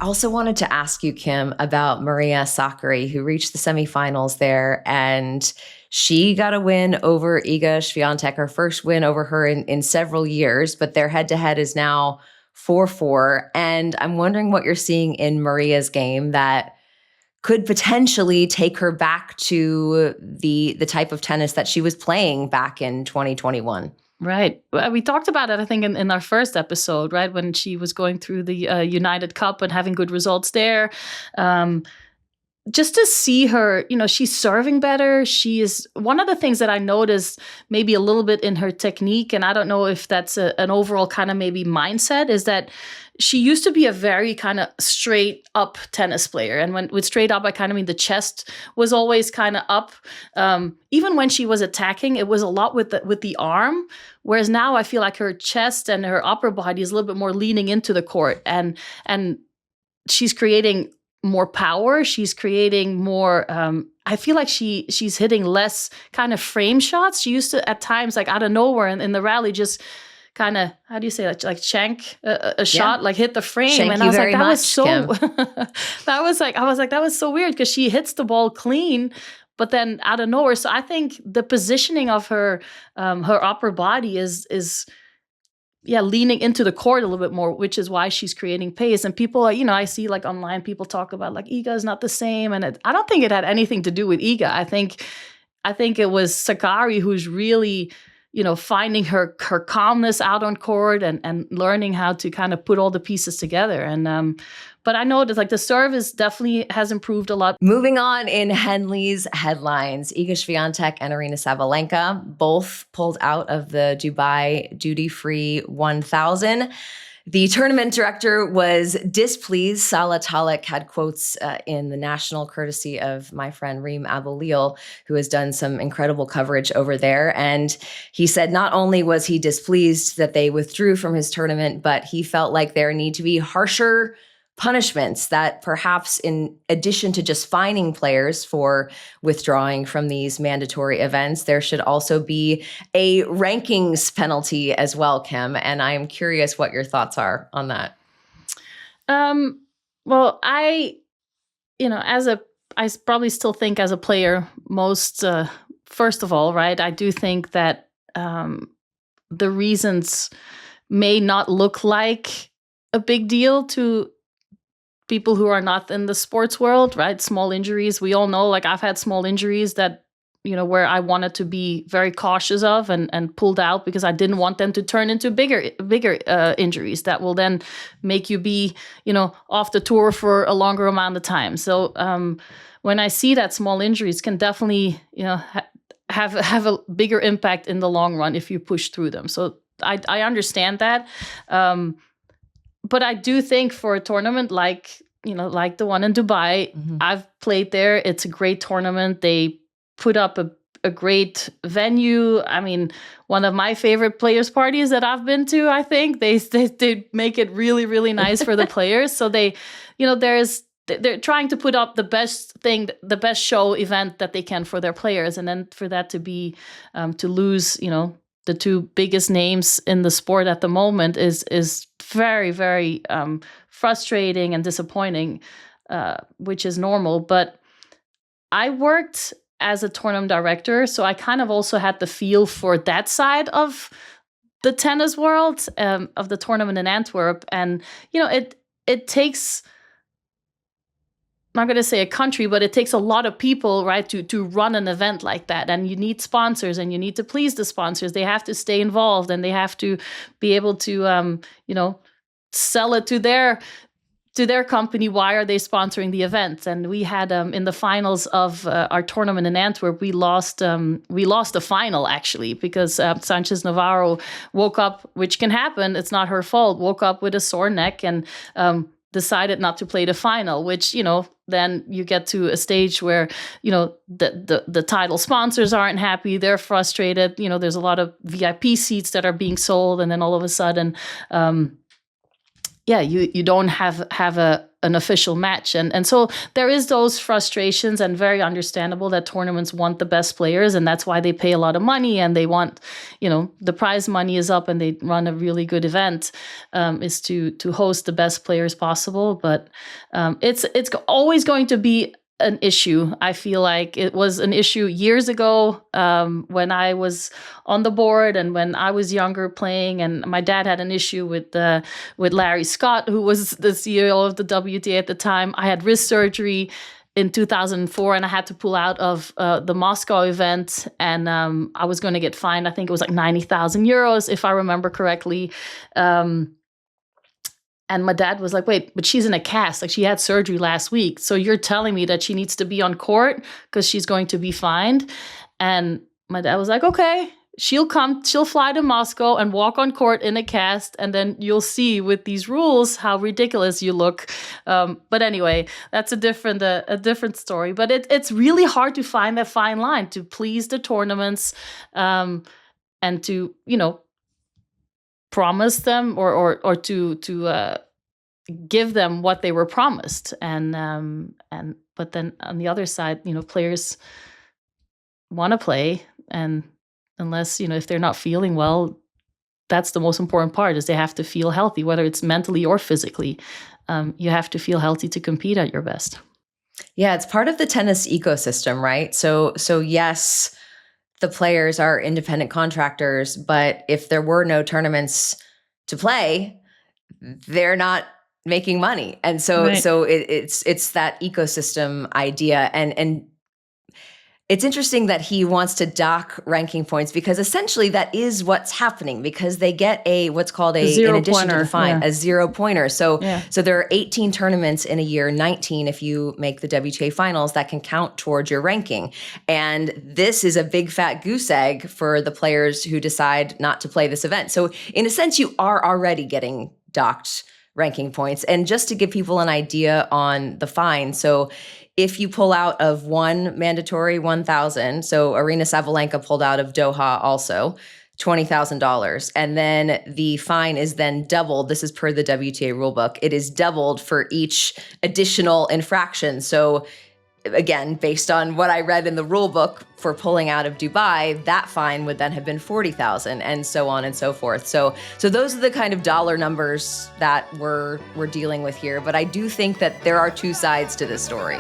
also wanted to ask you, Kim, about Maria Sakkari, who reached the semifinals there, and she got a win over Iga Świątek, her first win over her in several years, but their head-to-head is now 4-4. And I'm wondering what you're seeing in Maria's game that could potentially take her back to the type of tennis that she was playing back in 2021. Right. We talked about it, I think, in our first episode, right, when she was going through the United Cup and having good results there. Just to see her, she's serving better. She is one of the things that I noticed maybe a little bit in her technique, and I don't know if that's an overall kind of maybe mindset, is that she used to be a very kind of straight up tennis player. And with straight up, I kind of mean the chest was always kind of up. Even when she was attacking, it was a lot with the arm. Whereas now I feel like her chest and her upper body is a little bit more leaning into the court. And she's creating more power. She's creating more, I feel like she's hitting less kind of frame shots. She used to, at times, like out of nowhere in the rally, just kind of, how do you say that? Like shank a shot, like hit the frame. Shank and I was like, that much, was so, Kim. that was so weird, because she hits the ball clean, but then out of nowhere. So I think the positioning of her upper body is leaning into the court a little bit more, which is why she's creating pace. And people, I see like online people talk about like Iga is not the same, and I don't think it had anything to do with Iga. I think it was Sakkari who's really, finding her calmness out on court and learning how to kind of put all the pieces together. And but I know that like the serve definitely has improved a lot. Moving on in Henley's headlines, Iga Świątek and Aryna Sabalenka both pulled out of the Dubai duty-free 1000. The tournament director was displeased. Salah Talik had quotes in the national, courtesy of my friend Reem Abolil, who has done some incredible coverage over there. And he said not only was he displeased that they withdrew from his tournament, but he felt like there need to be harsher punishments, that perhaps in addition to just fining players for withdrawing from these mandatory events, there should also be a rankings penalty as well, Kim. And I'm curious what your thoughts are on that. Well, I probably still think as a player, first of all, right, I do think that the reasons may not look like a big deal to people who are not in the sports world, right? Small injuries. We all know, like I've had small injuries that, where I wanted to be very cautious of and pulled out because I didn't want them to turn into bigger injuries that will then make you be, off the tour for a longer amount of time. So when I see that small injuries can definitely, have a bigger impact in the long run if you push through them. So I understand that. But I do think for a tournament like the one in Dubai, I've played there. It's a great tournament. They put up a great venue. I mean, one of my favorite players' parties that I've been to, I think they make it really, really nice for the players. So they, they're trying to put up the best show event that they can for their players. And then for that to be, to lose, the two biggest names in the sport at the moment is very, very frustrating and disappointing, which is normal. But I worked as a tournament director, so I kind of also had the feel for that side of the tennis world, of the tournament in Antwerp. And, it takes, I'm not going to say a country, but it takes a lot of people, right, to run an event like that. And you need sponsors, and you need to please the sponsors. They have to stay involved, and they have to be able to, sell it to their company. Why are they sponsoring the event? And we had in the finals of our tournament in Antwerp, we lost the final actually because Sanchez Navarro woke up, which can happen. It's not her fault. Woke up with a sore neck and decided not to play the final, which, then you get to a stage where, the title sponsors aren't happy. They're frustrated. There's a lot of VIP seats that are being sold. And then all of a sudden, you don't have an official match. And so there is those frustrations, and very understandable that tournaments want the best players, and that's why they pay a lot of money, and they want, the prize money is up and they run a really good event, is to host the best players possible. But it's always going to be an issue. I feel like it was an issue years ago, when I was on the board and when I was younger playing, and my dad had an issue with Larry Scott, who was the CEO of the WTA at the time. I had wrist surgery in 2004 and I had to pull out of the Moscow event, and I was going to get fined. I think it was like 90,000 euros, if I remember correctly. And my dad was like, wait, but she's in a cast. Like, she had surgery last week. So you're telling me that she needs to be on court because she's going to be fined? And my dad was like, okay, she'll fly to Moscow and walk on court in a cast. And then you'll see with these rules how ridiculous you look. But anyway, that's a different story. But it's really hard to find that fine line to please the tournaments, and to, promise them or to give them what they were promised, and but then on the other side, players want to play, and unless if they're not feeling well, that's the most important part, is they have to feel healthy, whether it's mentally or physically. You have to feel healthy to compete at your best. Yeah, it's part of the tennis ecosystem, right? So yes, the players are independent contractors, but if there were no tournaments to play, they're not making money. And so Right. it's that ecosystem idea. And it's interesting that he wants to dock ranking points, because essentially that is what's happening, because they get what's called in addition to the fine, a 0-pointer. So there are 18 tournaments in a year, 19 if you make the WTA finals, that can count towards your ranking. And this is a big fat goose egg for the players who decide not to play this event. So in a sense, you are already getting docked ranking points. And just to give people an idea on the fine, so if you pull out of one mandatory 1,000, so Aryna Sabalenka pulled out of Doha also, $20,000. And then the fine is then doubled. This is per the WTA rulebook. It is doubled for each additional infraction. So again, based on what I read in the rule book for pulling out of Dubai, that fine would then have been 40,000, and so on and so forth. So those are the kind of dollar numbers that we're dealing with here. But I do think that there are two sides to this story.